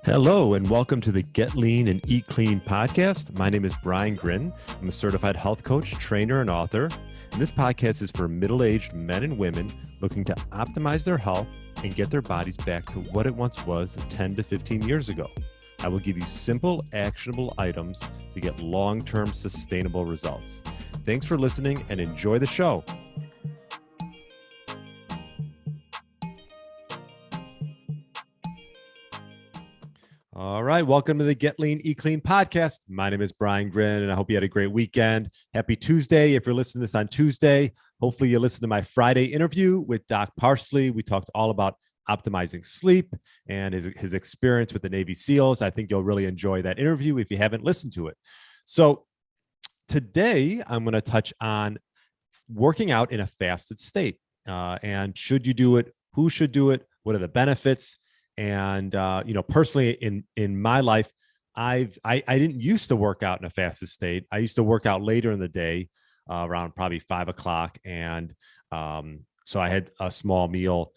Hello, and welcome to the Get Lean and Eat Clean podcast. My name is Brian Grin. I'm a certified health coach, trainer, and author. And this podcast is for middle-aged men and women looking to optimize their health and get their bodies back to what it once was 10 to 15 years ago. I will give you simple, actionable items to get long-term sustainable results. Thanks for listening and enjoy the show. All right, welcome to the Get Lean, Eat Clean podcast. My name is Brian Grin, and I hope you had a great weekend. Happy Tuesday. If you're listening to this on Tuesday, hopefully you listened to my Friday interview with Doc Parsley. We talked all about optimizing sleep and his experience with the Navy SEALs. I think you'll really enjoy that interview if you haven't listened to it. So today, I'm going to touch on working out in a fasted state. And should you do it? Who should do it? What are the benefits? And personally, in my life, I didn't used to work out in a fasted state. I used to work out later in the day, around probably 5 o'clock, and so I had a small meal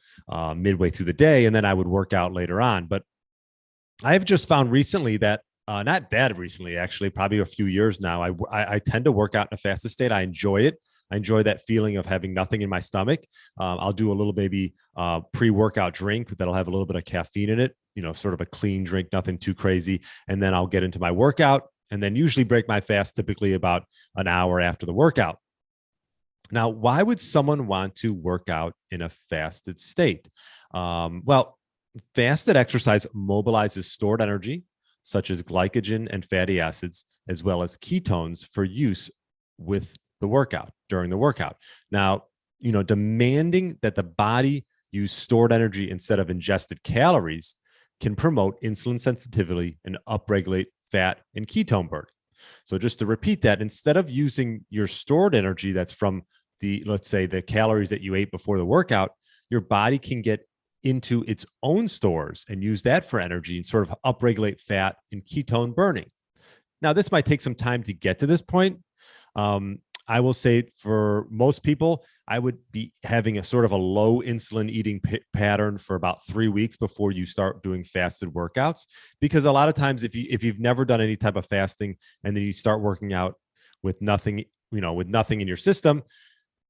midway through the day, and then I would work out later on. But I have just found recently that not that recently, actually, probably a few years now, I tend to work out in a fasted state. I enjoy it. I enjoy that feeling of having nothing in my stomach. I'll do a little maybe pre-workout drink that'll have a little bit of caffeine in it, sort of a clean drink, nothing too crazy. And then I'll get into my workout and then usually break my fast typically about an hour after the workout. Now, why would someone want to work out in a fasted state? Well, fasted exercise mobilizes stored energy, such as glycogen and fatty acids, as well as ketones for use with the workout, during the workout. Now, demanding that the body use stored energy instead of ingested calories can promote insulin sensitivity and upregulate fat and ketone burning. So just to repeat that, instead of using your stored energy that's from let's say the calories that you ate before the workout, your body can get into its own stores and use that for energy and sort of upregulate fat and ketone burning. Now, this might take some time to get to this point. I will say for most people, I would be having a sort of a low insulin eating pattern for about 3 weeks before you start doing fasted workouts. Because a lot of times, if you've never done any type of fasting and then you start working out with nothing, with nothing in your system,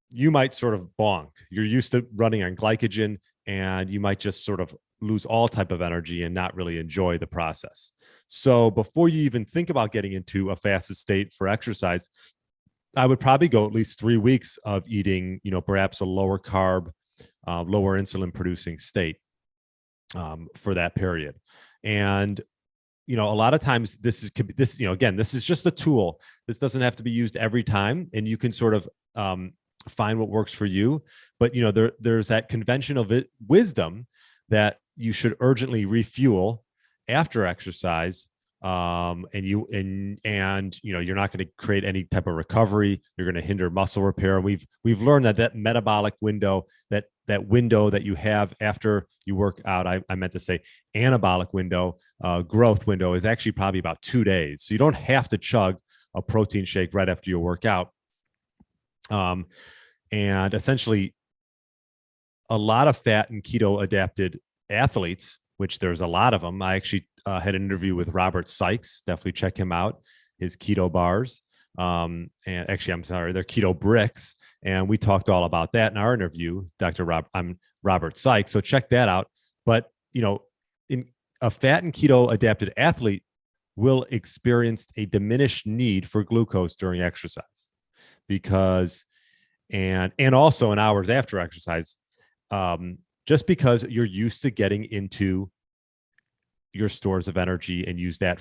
you might sort of bonk. You're used to running on glycogen, and you might just sort of lose all type of energy and not really enjoy the process. So before you even think about getting into a fasted state for exercise, I would probably go at least 3 weeks of eating, perhaps a lower carb, lower insulin producing state for that period. And, a lot of times this is just a tool. This doesn't have to be used every time, and you can sort of find what works for you. But, there's that conventional wisdom that you should urgently refuel after exercise. And you're not going to create any type of recovery. You're going to hinder muscle repair. We've learned that metabolic window, that window that you have after you work out, I meant to say anabolic window, growth window, is actually probably about 2 days. So you don't have to chug a protein shake right after you work out. And essentially, a lot of fat and keto adapted athletes, which there's a lot of them. I actually had an interview with Robert Sykes. Definitely check him out. His keto bars, and actually, I'm sorry, they're keto bricks, and we talked all about that in our interview. I'm Robert Sykes, so check that out. But in a fat and keto adapted athlete will experience a diminished need for glucose during exercise, and also in hours after exercise. Just because you're used to getting into your stores of energy and use that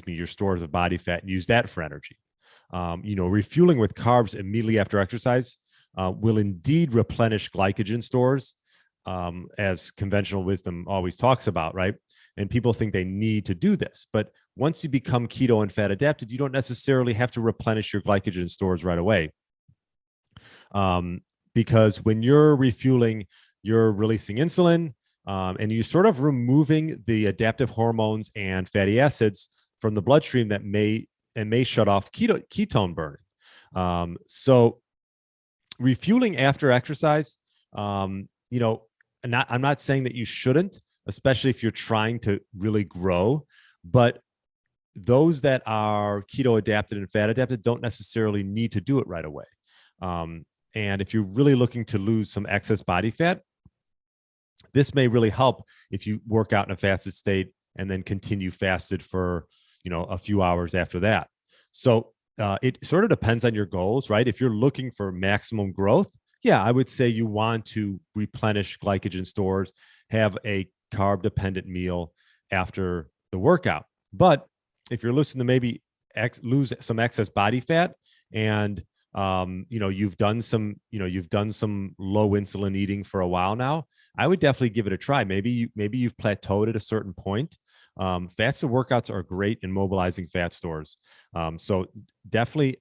your stores of body fat and use that for energy. Refueling with carbs immediately after exercise will indeed replenish glycogen stores, as conventional wisdom always talks about, right? And people think they need to do this. But once you become keto and fat adapted, you don't necessarily have to replenish your glycogen stores right away. Because when you're refueling, you're releasing insulin, and you're sort of removing the adaptive hormones and fatty acids from the bloodstream that may shut off ketone burning. So refueling after exercise, I'm not saying that you shouldn't, especially if you're trying to really grow. But those that are keto adapted and fat adapted don't necessarily need to do it right away. And if you're really looking to lose some excess body fat, this may really help if you work out in a fasted state and then continue fasted for, a few hours after that. So it sort of depends on your goals, right? If you're looking for maximum growth, yeah, I would say you want to replenish glycogen stores, have a carb dependent meal after the workout. But if you're looking to maybe lose some excess body fat and you've done some low insulin eating for a while now, I would definitely give it a try. Maybe you've plateaued at a certain point. Fasted workouts are great in mobilizing fat stores. So definitely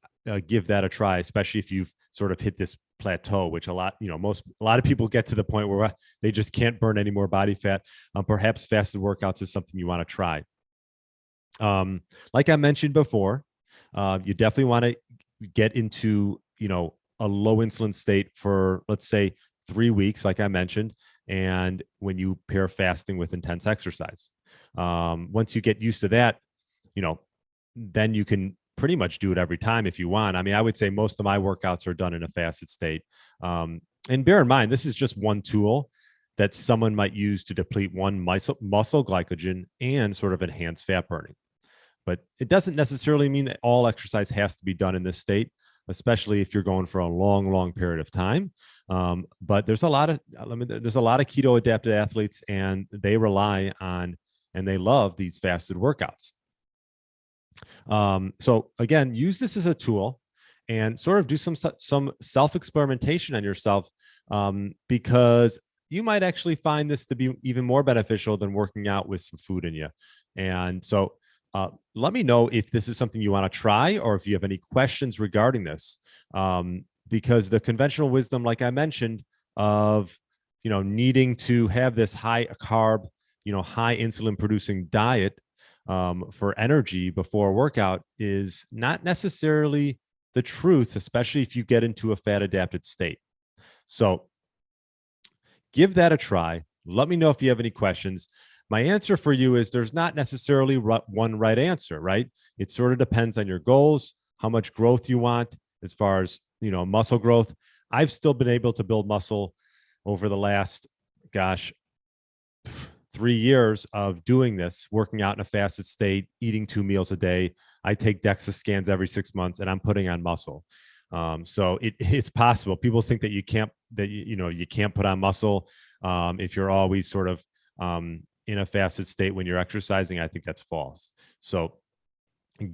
give that a try, especially if you've sort of hit this plateau, which a lot of people get to the point where they just can't burn any more body fat. Perhaps fasted workouts is something you want to try. Like I mentioned before, you definitely want to get into, a low insulin state for, let's say, 3 weeks, like I mentioned. And when you pair fasting with intense exercise, once you get used to that, then you can pretty much do it every time if you want. I mean, I would say most of my workouts are done in a fasted state. And bear in mind, this is just one tool that someone might use to deplete one muscle glycogen and sort of enhance fat burning. But it doesn't necessarily mean that all exercise has to be done in this state, especially if you're going for a long, long period of time. But there's a lot of keto adapted athletes, and they rely on and they love these fasted workouts. So again, use this as a tool and sort of do some self-experimentation on yourself, because you might actually find this to be even more beneficial than working out with some food in you. And so let me know if this is something you want to try or if you have any questions regarding this, because the conventional wisdom, like I mentioned, of needing to have this high carb, high insulin producing diet for energy before a workout is not necessarily the truth, especially if you get into a fat adapted state. So give that a try. Let me know if you have any questions. My answer for you is there's not necessarily one right answer, right? It sort of depends on your goals, how much growth you want as far as, muscle growth. I've still been able to build muscle over the last, 3 years of doing this, working out in a fasted state, eating 2 meals a day. I take DEXA scans every 6 months and I'm putting on muscle. So it's possible. People think that you can't put on muscle if you're always sort of in a fasted state when you're exercising. I think that's false. So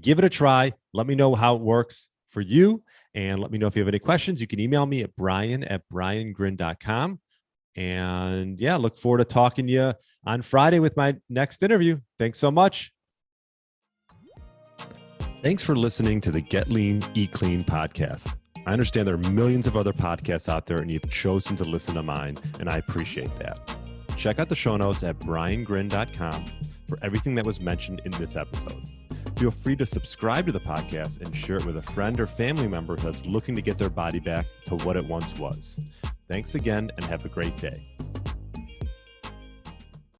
give it a try. Let me know how it works for you. And let me know if you have any questions. You can email me at brian@briangrin.com. And yeah, look forward to talking to you on Friday with my next interview. Thanks so much. Thanks for listening to the Get Lean, Eat Clean podcast. I understand there are millions of other podcasts out there and you've chosen to listen to mine, and I appreciate that. Check out the show notes at briangrin.com for everything that was mentioned in this episode. Feel free to subscribe to the podcast and share it with a friend or family member that's looking to get their body back to what it once was. Thanks again and have a great day.